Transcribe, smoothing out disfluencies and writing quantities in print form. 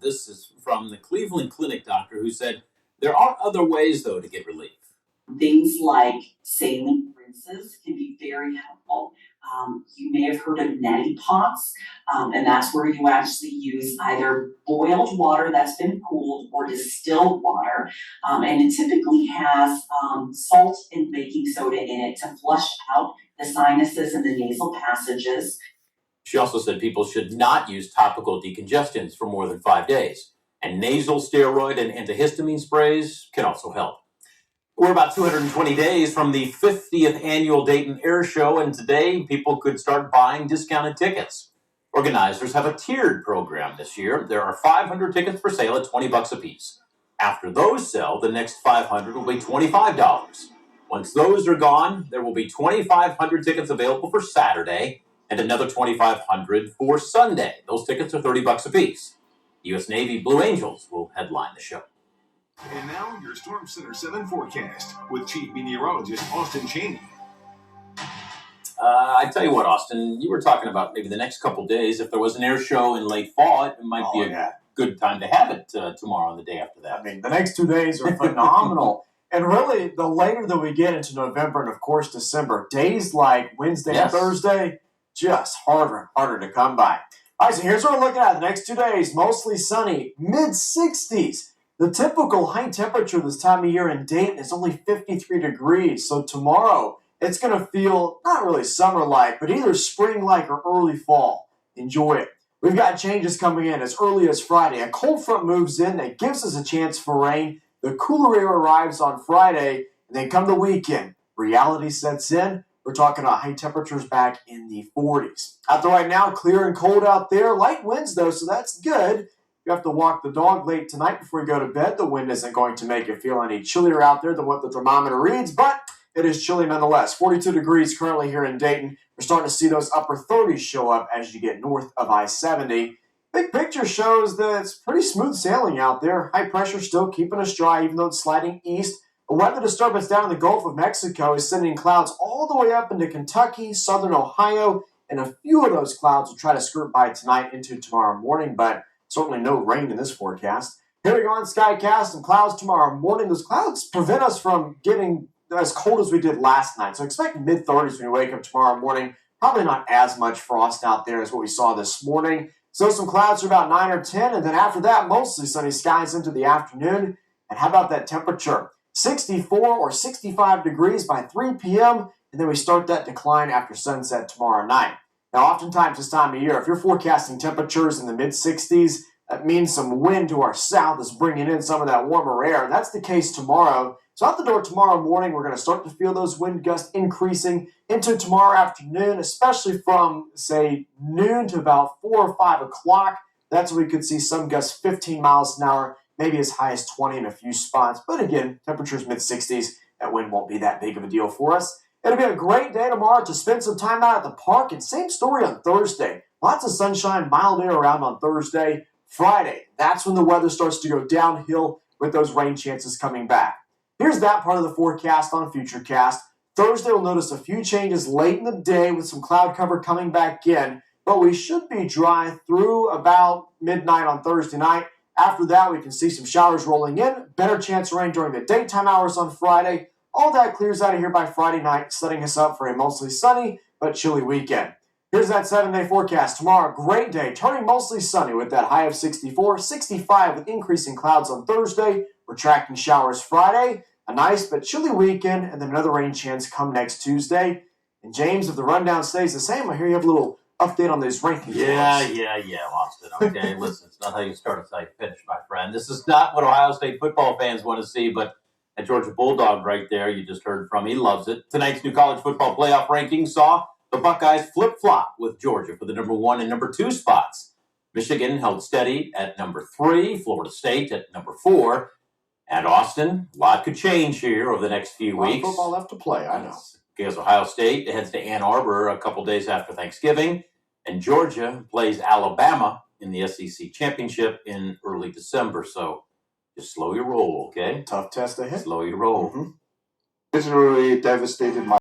This is from the Cleveland Clinic doctor who said there are other ways, though, to get relief. Things like saline rinses can be very helpful. You may have heard of neti pots, and that's where you actually use either boiled water that's been cooled or distilled water, and it typically has salt and baking soda in it to flush out the sinuses and the nasal passages. She also said people should not use topical decongestants for more than 5 days, and nasal steroid and antihistamine sprays can also help. We're about 220 days from the 50th annual Dayton Air Show, and today people could start buying discounted tickets. Organizers have a tiered program this year. There are 500 tickets for sale at $20 a piece. After those sell, the next 500 will be $25. Once those are gone, there will be 2,500 tickets available for Saturday and another 2,500 for Sunday. Those tickets are $30 a piece. U.S. Navy Blue Angels will headline the show. And now your Storm Center 7 forecast with Chief Meteorologist Austin Chaney. I tell you what, Austin, you were talking about maybe the next couple days. If there was an air show in late fall, it might be a good time to have it tomorrow and the day after that. I mean, the next 2 days are phenomenal. And really, the later that we get into November and, of course, December, days like Wednesday and Thursday, just harder and harder to come by. All right, so here's what we're looking at. The next 2 days, mostly sunny, mid-60s. The typical high temperature this time of year in Dayton is only 53 degrees. So tomorrow, it's going to feel not really summer-like, but either spring-like or early fall. Enjoy it. We've got changes coming in as early as Friday. A cold front moves in that gives us a chance for rain. The cooler air arrives on Friday, and then come the weekend. Reality sets in. We're talking about high temperatures back in the 40s. Out there right now, clear and cold out there. Light winds, though, so that's good. You have to walk the dog late tonight before you go to bed. The wind isn't going to make it feel any chillier out there than what the thermometer reads, but it is chilly nonetheless. 42 degrees currently here in Dayton. We're starting to see those upper 30s show up as you get north of I-70. Big picture shows that it's pretty smooth sailing out there. High pressure still keeping us dry, even though it's sliding east. A weather disturbance down in the Gulf of Mexico is sending clouds all the way up into Kentucky, southern Ohio, and a few of those clouds will try to skirt by tonight into tomorrow morning, but certainly no rain in this forecast. Here we go on Skycast and clouds tomorrow morning. Those clouds prevent us from getting as cold as we did last night. So expect mid-30s when you wake up tomorrow morning. Probably not as much frost out there as what we saw this morning. So some clouds for about 9 or 10. And then after that, mostly sunny skies into the afternoon. And how about that temperature? 64 or 65 degrees by 3 p.m. And then we start that decline after sunset tomorrow night. Now, oftentimes this time of year, if you're forecasting temperatures in the mid-60s, that means some wind to our south is bringing in some of that warmer air. That's the case tomorrow. So out the door tomorrow morning, we're going to start to feel those wind gusts increasing into tomorrow afternoon, especially from, say, noon to about 4 or 5 o'clock. That's when we could see some gusts 15 miles an hour, maybe as high as 20 in a few spots. But again, temperatures mid-60s, that wind won't be that big of a deal for us. It'll be a great day tomorrow to spend some time out at the park, and same story on Thursday. Lots of sunshine, mild air around on Thursday. Friday, that's when the weather starts to go downhill with those rain chances coming back. Here's that part of the forecast on Futurecast. Thursday, we'll notice a few changes late in the day with some cloud cover coming back in, but we should be dry through about midnight on Thursday night. After that, we can see some showers rolling in, better chance of rain during the daytime hours on Friday. All that clears out of here by Friday night, setting us up for a mostly sunny but chilly weekend. Here's that 7-day forecast. Tomorrow, great day, turning mostly sunny with that high of 64, 65 with increasing clouds on Thursday. We're tracking showers Friday, a nice but chilly weekend, and then another rain chance come next Tuesday. And James, if the rundown stays the same, I hear you have a little update on those rankings. Yeah, Austin. Okay, listen, it's not how you start, it's how you finish, my friend. This is not what Ohio State football fans want to see, but a Georgia Bulldog right there, you just heard from. He loves it. Tonight's new college football playoff rankings saw the Buckeyes flip-flop with Georgia for the number 1 and number 2 spots. Michigan held steady at number 3, Florida State at number 4. And Austin, a lot could change here over the next few weeks. Football left to play, I know. Because Ohio State heads to Ann Arbor a couple days after Thanksgiving, and Georgia plays Alabama in the SEC Championship in early December. So just slow your roll, okay? Tough test ahead. Slow your roll. Mm-hmm. Literally devastated my